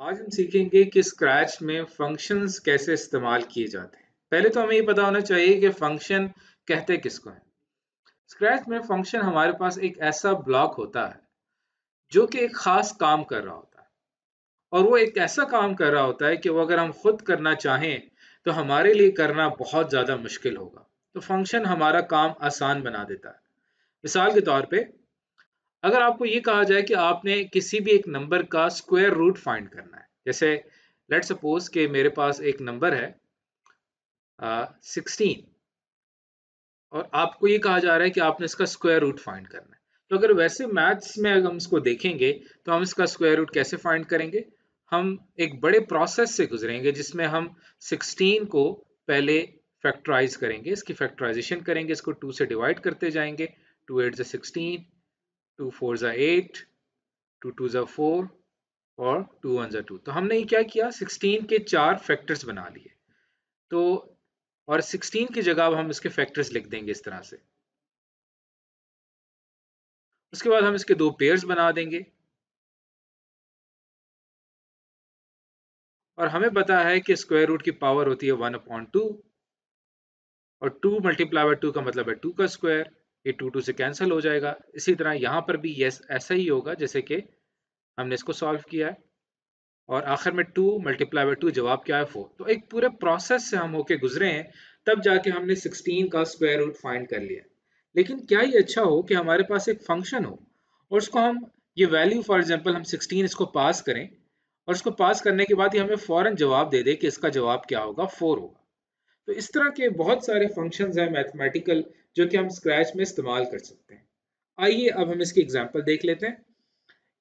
आज हम सीखेंगे कि स्क्रैच में फंक्शंस कैसे इस्तेमाल किए जाते हैं। पहले तो हमें ये पता होना चाहिए कि फंक्शन कहते किसको हैं। स्क्रैच में फंक्शन हमारे पास एक ऐसा ब्लॉक होता है जो कि एक खास काम कर रहा होता है और वो एक ऐसा काम कर रहा होता है कि वो अगर हम खुद करना चाहें तो हमारे लिए करना बहुत ज़्यादा मुश्किल होगा। तो फंक्शन हमारा काम आसान बना देता है। मिसाल के तौर पे अगर आपको ये कहा जाए कि आपने किसी भी एक नंबर का स्क्वायर रूट फाइंड करना है, जैसे लेट्स सपोज कि मेरे पास एक नंबर है 16 और आपको ये कहा जा रहा है कि आपने इसका स्क्वायर रूट फाइंड करना है। तो अगर वैसे मैथ्स में अगर हम इसको देखेंगे तो हम इसका स्क्वायर रूट कैसे फाइंड करेंगे? हम एक बड़े प्रोसेस से गुजरेंगे जिसमें हम 16 को पहले फैक्टराइज करेंगे, इसकी फैक्टराइजेशन करेंगे, इसको 2 से डिवाइड करते जाएंगे। 2 8 16, 2 4 8, 2 2 4 और 2 1 2। तो हमने ये क्या किया, 16 के 4 फैक्टर्स बना लिए। तो और 16 की जगह अब हम इसके फैक्टर्स लिख देंगे इस तरह से। उसके बाद हम इसके दो पेयर्स बना देंगे और हमें पता है कि स्क्वायर रूट की पावर होती है 1/2 और 2 मल्टीप्लाई बाय 2 का मतलब है 2 का स्क्वायर। ये 2 2 से कैंसिल हो जाएगा। इसी तरह यहाँ पर भी यस ऐसा ही होगा जैसे कि हमने इसको सॉल्व किया है और आखिर में 2 मल्टीप्लाई बाय 2 जवाब क्या है 4। तो एक पूरे प्रोसेस से हम होके गुजरे हैं, तब जाके हमने 16 का स्क्वायर रूट फाइंड कर लिया। लेकिन क्या ये अच्छा हो कि हमारे पास एक फंक्शन हो और उसको हम ये वैल्यू फॉर एग्जांपल हम 16 इसको पास करें और उसको पास करने के बाद ही हमें फौरन जवाब दे दे कि इसका जवाब क्या होगा, 4 होगा। तो इस तरह के बहुत सारे फंक्शंस हैं मैथमेटिकल जो कि हम स्क्रैच में इस्तेमाल कर सकते हैं। आइए अब हम इसकी एग्जांपल देख लेते हैं।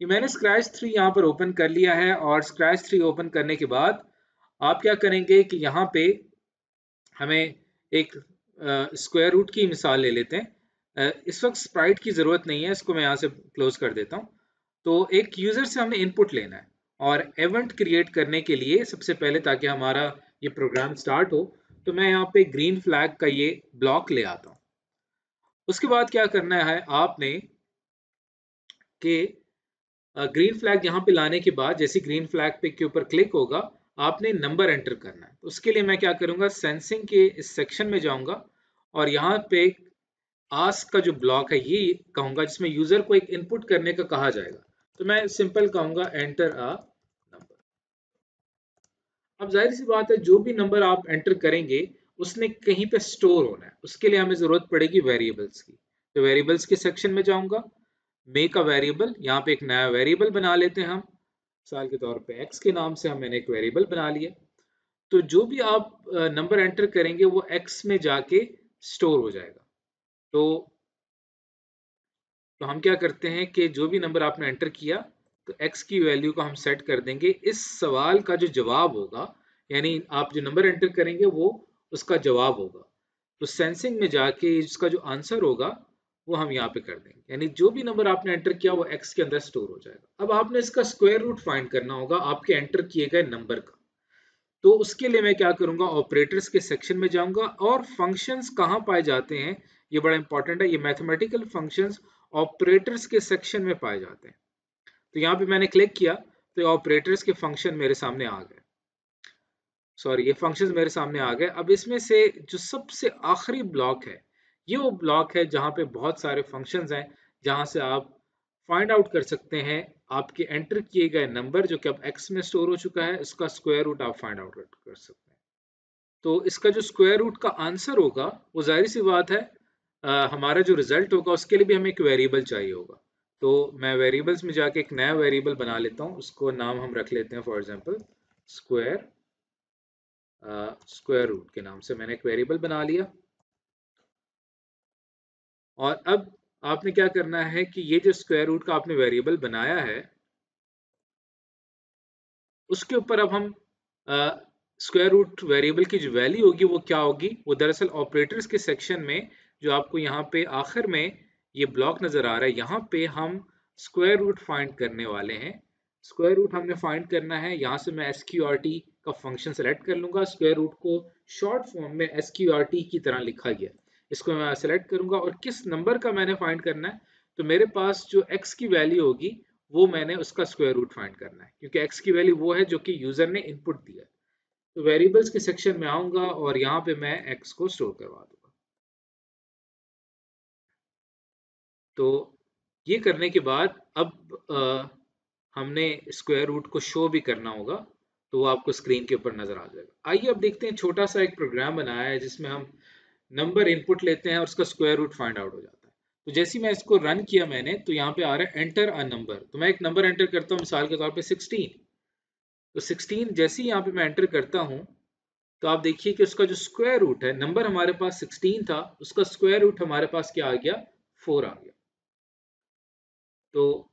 ये मैंने स्क्रैच 3 यहाँ पर ओपन कर लिया है और स्क्रैच 3 ओपन करने के बाद आप क्या करेंगे कि यहाँ पे हमें एक स्क्वायर रूट की मिसाल ले लेते हैं। इस वक्त स्प्राइट की ज़रूरत नहीं है, इसको मैं यहाँ से क्लोज कर देता हूँ। तो एक यूज़र से हमें इनपुट लेना है और इवेंट क्रिएट करने के लिए सबसे पहले, ताकि हमारा ये प्रोग्राम स्टार्ट हो, तो मैं यहाँ पे ग्रीन फ्लैग का ये ब्लॉक ले आता हूँ। उसके बाद क्या करना है आपने कि ग्रीन फ्लैग यहाँ पे लाने के बाद जैसे ग्रीन फ्लैग पे के ऊपर क्लिक होगा, आपने नंबर एंटर करना है। तो उसके लिए मैं क्या करूँगा, सेंसिंग के इस सेक्शन में जाऊँगा और यहाँ पे आस्क का जो ब्लॉक है ये कहूँगा, जिसमें यूज़र को एक इनपुट करने का कहा जाएगा। तो मैं सिंपल कहूँगा एंटर अ नंबर। अब जाहिर सी बात है, जो भी नंबर आप एंटर करेंगे उसने कहीं पे स्टोर होना है, उसके लिए हमें ज़रूरत पड़ेगी वेरिएबल्स की। तो वेरिएबल्स के सेक्शन में जाऊँगा, मेक अ वेरिएबल, यहाँ पे एक नया वेरिएबल बना लेते हैं हम। मिसाल के तौर पे x के नाम से हमने एक वेरिएबल बना लिया। तो जो भी आप नंबर एंटर करेंगे वो x में जाके स्टोर हो जाएगा। तो हम क्या करते हैं कि जो भी नंबर आपने एंटर किया तो x की वैल्यू को हम सेट कर देंगे। इस सवाल का जो जवाब होगा, यानी आप जो नंबर एंटर करेंगे वो उसका जवाब होगा। तो सेंसिंग में जाके इसका जो आंसर होगा वो हम यहाँ पे कर देंगे, यानी जो भी नंबर आपने एंटर किया वो x के अंदर स्टोर हो जाएगा। अब आपने इसका स्क्वायर रूट फाइंड करना होगा आपके एंटर किए गए नंबर का। तो उसके लिए मैं क्या करूंगा, ऑपरेटर्स के सेक्शन में जाऊंगा और फंक्शंस कहाँ पाए जाते हैं, ये बड़ा इंपॉर्टेंट है। ये मैथमेटिकल फंक्शंस ऑपरेटर्स के सेक्शन में पाए जाते हैं। तो यहाँ पे मैंने क्लिक किया तो ऑपरेटर्स के फंक्शन मेरे सामने आ गए, सॉरी ये फंक्शंस मेरे सामने आ गए। अब इसमें से जो सबसे आखिरी ब्लॉक है, ये वो ब्लॉक है जहाँ पे बहुत सारे फंक्शंस हैं, जहाँ से आप फाइंड आउट कर सकते हैं आपके एंटर किए गए नंबर जो कि अब एक्स में स्टोर हो चुका है, इसका स्क्वायर रूट आप फाइंड आउट कर सकते हैं। तो इसका जो स्क्वायर रूट का आंसर होगा वो जाहिर सी बात है हमारा जो रिजल्ट होगा उसके लिए भी हमें एक वेरिएबल चाहिए होगा। तो मैं वेरिएबल्स में जाके एक नया वेरिएबल बना लेता हूँ, उसको नाम हम रख लेते हैं for example square square root के नाम से मैंने एक वेरिएबल बना लिया। और अब आपने क्या करना है कि ये जो स्क्वायर रूट का आपने वेरिएबल बनाया है उसके ऊपर अब हम स्क्वायर रूट वेरिएबल की जो वैल्यू होगी वो क्या होगी, वो दरअसल ऑपरेटर्स के सेक्शन में जो आपको यहाँ पे आखिर में ये ब्लॉक नजर आ रहा है, यहाँ पे हम स्क्वायर रूट फाइंड करने वाले हैं। स्क्वायर रूट हमने फाइंड करना है, यहाँ से मैं SQRT का फंक्शन सेलेक्ट कर लूंगा। स्क्वायर रूट को शॉर्ट फॉर्म में SQRT की तरह लिखा गया, इसको मैं सेलेक्ट करूंगा और किस नंबर का मैंने फाइंड करना है। तो मेरे पास जो x की वैल्यू होगी वो मैंने उसका स्क्वायर रूट फाइंड करना है, क्योंकि x की वैल्यू वो है जो कि यूजर ने इनपुट दिया। तो वेरिएबल्स के सेक्शन में आऊंगा और यहाँ पे मैं x को स्टोर करवा दूंगा। तो ये करने के बाद अब हमने स्क्वायर रूट को शो भी करना होगा, तो वो आपको स्क्रीन के ऊपर नजर आ जाएगा। आइए अब देखते हैं, छोटा सा एक प्रोग्राम बनाया है जिसमें हम नंबर इनपुट लेते हैं और उसका स्क्वायर रूट फाइंड आउट हो जाता है। तो जैसे ही मैं इसको रन किया मैंने, तो यहाँ पे आ रहा है एंटर अ नंबर। तो मैं एक नंबर एंटर करता हूँ, मिसाल के तौर पे 16। तो 16 जैसे ही यहाँ पे मैं एंटर करता हूँ, तो आप देखिए कि उसका जो स्क्वायर रूट है, नंबर हमारे पास 16 था, उसका स्क्वायर रूट हमारे पास क्या आ गया, 4 आ गया। तो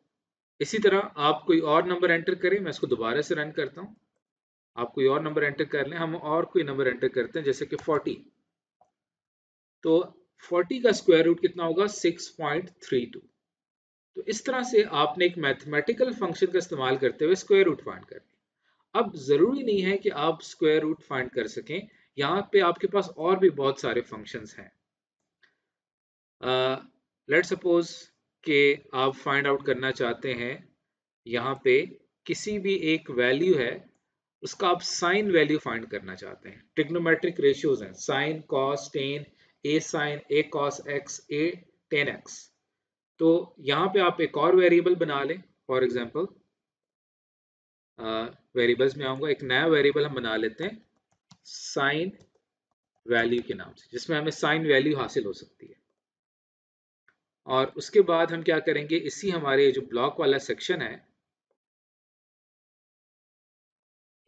इसी तरह आप कोई और नंबर एंटर करें, मैं इसको दोबारा से रन करता हूँ। आप कोई और नंबर एंटर कर लें, हम और कोई नंबर एंटर करते हैं जैसे कि 40। तो 40 का स्क्वायर रूट कितना होगा, 6.32। तो इस तरह से आपने एक मैथमेटिकल फंक्शन का इस्तेमाल करते हुए स्क्वायर रूट फाइंड कर लिया। अब जरूरी नहीं है कि आप स्क्वायर रूट फाइंड कर सकें, यहाँ पे आपके पास और भी बहुत सारे फंक्शंस हैं। लेट सपोज कि आप फाइंड आउट करना चाहते हैं, यहाँ पे किसी भी एक वैल्यू है, उसका आप साइन वैल्यू फाइंड करना चाहते हैं। ट्रिग्नोमेट्रिक रेशियोज हैं, साइन, कॉस, टेन, ए साइन, ए कॉस एक्स, ए टेन एक्स। तो यहाँ पे आप एक और वेरिएबल बना लें। फॉर एग्जांपल वेरिएबल्स में आऊंगा, एक नया वेरिएबल हम बना लेते हैं साइन वैल्यू के नाम से, जिसमें हमें साइन वैल्यू हासिल हो सकती है। और उसके बाद हम क्या करेंगे, इसी हमारे जो ब्लॉक वाला सेक्शन है,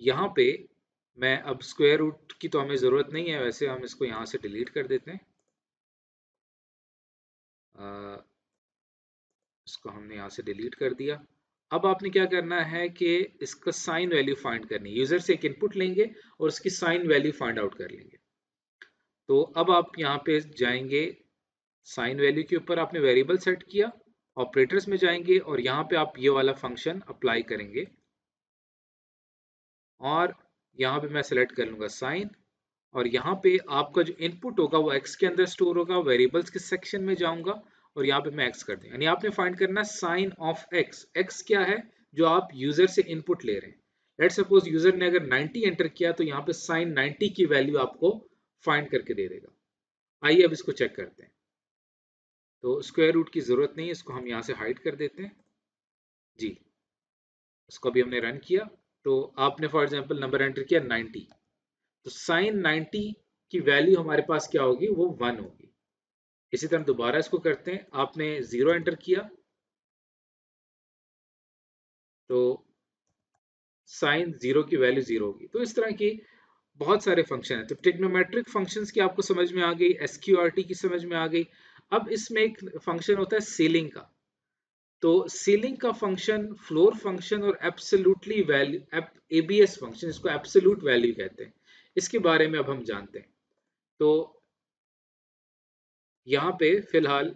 यहाँ पे मैं अब स्क्वायर रूट की तो हमें ज़रूरत नहीं है, वैसे हम इसको यहाँ से डिलीट कर देते हैं। इसको हमने यहाँ से डिलीट कर दिया। अब आपने क्या करना है कि इसका साइन वैल्यू फाइंड करनी है। यूजर से एक इनपुट लेंगे और उसकी साइन वैल्यू फाइंड आउट कर लेंगे। तो अब आप यहाँ पे जाएंगे, साइन वैल्यू के ऊपर आपने वेरिएबल सेट किया, ऑपरेटर्स में जाएंगे और यहाँ पे आप ये वाला फंक्शन अप्लाई करेंगे और यहाँ पे मैं सेलेक्ट कर लूंगा साइन। और यहाँ पे आपका जो इनपुट होगा वो एक्स के अंदर स्टोर होगा। वेरिएबल्स के सेक्शन में जाऊंगा और यहाँ पे मैं एक्स कर दूंगा, यानी आपने फाइंड करना है साइन ऑफ एक्स। एक्स क्या है, जो आप यूजर से इनपुट ले रहे हैं। लेट सपोज यूजर ने अगर 90 एंटर किया, तो यहाँ पे साइन 90 की वैल्यू आपको फाइंड करके दे देगा। आइए अब इसको चेक करते हैं। तो स्क्वायर रूट की जरूरत नहीं है, इसको हम यहाँ से हाइड कर देते हैं जी। इसको भी हमने रन किया, तो आपने फॉर एग्जाम्पल नंबर एंटर किया 90, तो साइन 90 की वैल्यू हमारे पास क्या होगी, वो 1 होगी। इसी तरह दोबारा इसको करते हैं, आपने 0 एंटर किया, तो साइन 0 की वैल्यू 0 होगी। तो इस तरह की बहुत सारे फंक्शन हैं। तो ट्रिग्नोमेट्रिक फंक्शंस की आपको समझ में आ गई, एसक्यूआरटी की समझ में आ गई। अब इसमें एक फंक्शन होता है सीलिंग का। तो सीलिंग का फंक्शन, फ्लोर फंक्शन और एब्सोल्युटली वैल्यू, एबीएस फंक्शन, इसको एब्सोल्यूट वैल्यू कहते हैं, इसके बारे में अब हम जानते हैं। तो यहाँ पे फिलहाल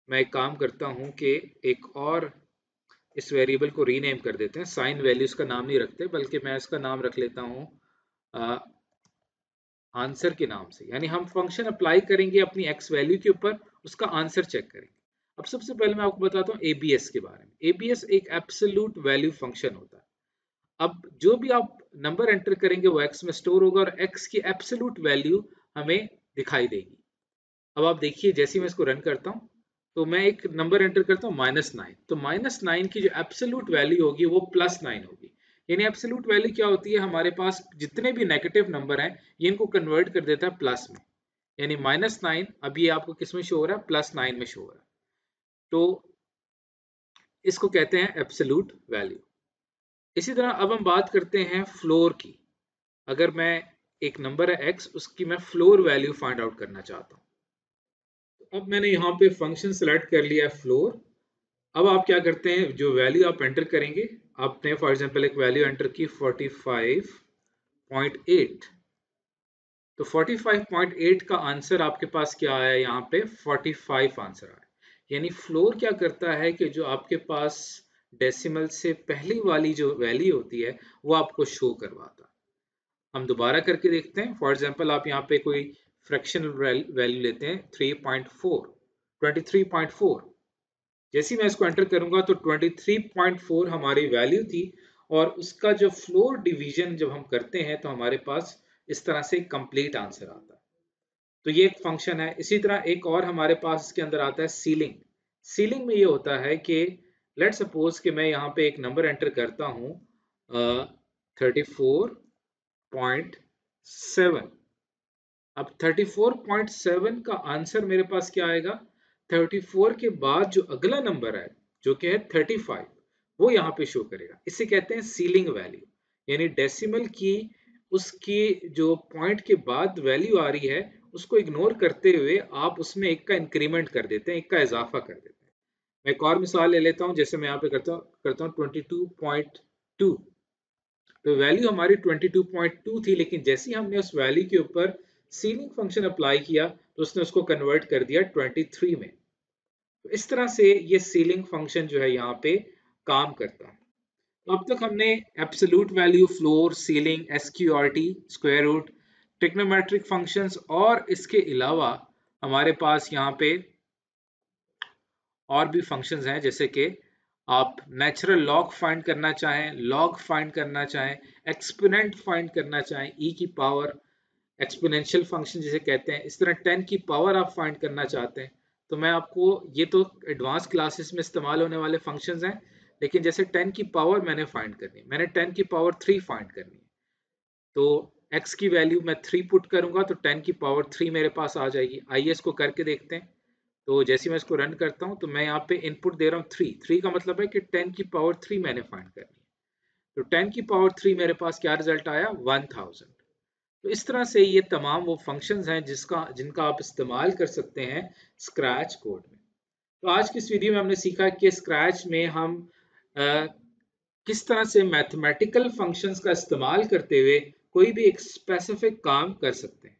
मैं एक काम करता हूँ कि एक और इस वेरिएबल को रीनेम कर देते हैं। साइन वैल्यूज का नाम नहीं रखते, बल्कि मैं इसका नाम रख लेता हूँ आंसर के नाम से। यानी हम फंक्शन अप्लाई करेंगे अपनी एक्स वैल्यू के ऊपर, उसका आंसर चेक करेंगे। अब सबसे पहले मैं आपको बताता हूँ एबीएस के बारे में। एबीएस एक एब्सोल्यूट वैल्यू फंक्शन होता है। अब जो भी आप नंबर एंटर करेंगे वो एक्स में स्टोर होगा और एक्स की एब्सोल्यूट वैल्यू हमें दिखाई देगी। अब आप देखिए, जैसे ही मैं इसको रन करता हूँ, तो मैं एक नंबर एंटर करता हूँ -9, तो -9 की जो एब्सोल्यूट वैल्यू होगी वो +9 होगी। यानी एब्सोल्यूट वैल्यू क्या होती है, हमारे पास जितने भी नेगेटिव नंबर हैं, ये इनको कन्वर्ट कर देता है प्लस में। यानी -9 अब ये आपको किस में शो हो रहा है, +9 में शो हो रहा है। तो इसको कहते हैं एब्सोल्यूट वैल्यू। इसी तरह अब हम बात करते हैं फ्लोर की। अगर मैं एक नंबर है x, उसकी मैं फ्लोर वैल्यू फाइंड आउट करना चाहता हूँ। अब मैंने यहाँ पे फंक्शन सेलेक्ट कर लिया है फ्लोर। अब आप क्या करते हैं, जो वैल्यू आप एंटर करेंगे, आपने फॉर एग्जांपल एक वैल्यू एंटर की 45.8, तो 45.8 का आंसर आपके पास क्या आया, यहाँ पे 45 आंसर आया। यानी फ्लोर क्या करता है कि जो आपके पास डेसिमल से पहली वाली जो वैल्यू होती है वो आपको शो करवाता है। हम दोबारा करके देखते हैं। फॉर एग्जांपल आप यहाँ पे कोई फ्रैक्शनल वैल्यू लेते हैं 3.4, 23.4। जैसे ही मैं इसको एंटर करूंगा तो 23.4 हमारी वैल्यू थी, और उसका जो फ्लोर डिवीजन जब हम करते हैं तो हमारे पास इस तरह से कंप्लीट आंसर आता है। तो ये एक फंक्शन है। इसी तरह एक और हमारे पास इसके अंदर आता है सीलिंग। सीलिंग में ये होता है कि लेट सपोज कि मैं यहाँ पे एक नंबर एंटर करता हूँ 34.7। अब 34.7 का आंसर मेरे पास क्या आएगा, 34 के बाद जो अगला नंबर है जो कि है 35, वो यहाँ पे शो करेगा। इसे कहते हैं सीलिंग वैल्यू, यानी डेसिमल की उसकी जो पॉइंट के बाद वैल्यू आ रही है उसको इग्नोर करते हुए आप उसमें एक का इंक्रीमेंट कर देते हैं, एक का इजाफा कर देते हैं। मैं एक और मिसाल ले लेता हूँ, जैसे मैं यहाँ पे करता हूँ 22.2। तो वैल्यू हमारी 22.2 थी, लेकिन जैसे ही हमने उस वैल्यू के ऊपर सीलिंग फंक्शन अप्लाई किया तो उसने उसको कन्वर्ट कर दिया 23 में। तो इस तरह से ये सीलिंग फंक्शन जो है यहाँ पे काम करता है। तो अब तक हमने absolute value, floor, ceiling, SQRT, square root, trigonometric functions और इसके अलावा हमारे पास यहाँ पे और भी फंक्शंस हैं, जैसे कि आप नेचुरल लॉग फाइंड करना चाहें, लॉग फाइंड करना चाहें, एक्सपोनेंट फाइंड करना चाहें, ई की पावर, एक्सपोनेंशियल फंक्शन जिसे कहते हैं, इस तरह 10 की पावर आप फाइंड करना चाहते हैं तो मैं आपको, ये तो एडवांस क्लासेस में इस्तेमाल होने वाले फंक्शंस हैं, लेकिन जैसे 10 की पावर मैंने फाइंड करनी है, मैंने 10 की पावर 3 फाइंड करनी है, तो x की वैल्यू मैं 3 पुट करूंगा तो 10 की पावर 3 मेरे पास आ जाएगी। आइए इसको करके देखते हैं। तो जैसे मैं इसको रन करता हूं तो मैं यहाँ पे इनपुट दे रहा हूँ 3 का मतलब है कि 10 की पावर 3 मैंने फाइंड करनी है। तो 10 की पावर 3 मेरे पास क्या रिजल्ट आया, 1000। तो इस तरह से ये तमाम वो फंक्शंस हैं जिनका आप इस्तेमाल कर सकते हैं स्क्रैच कोड में। तो आज की इस वीडियो में हमने सीखा कि स्क्रैच में हम किस तरह से मैथमेटिकल फंक्शंस का इस्तेमाल करते हुए कोई भी एक स्पेसिफिक काम कर सकते हैं।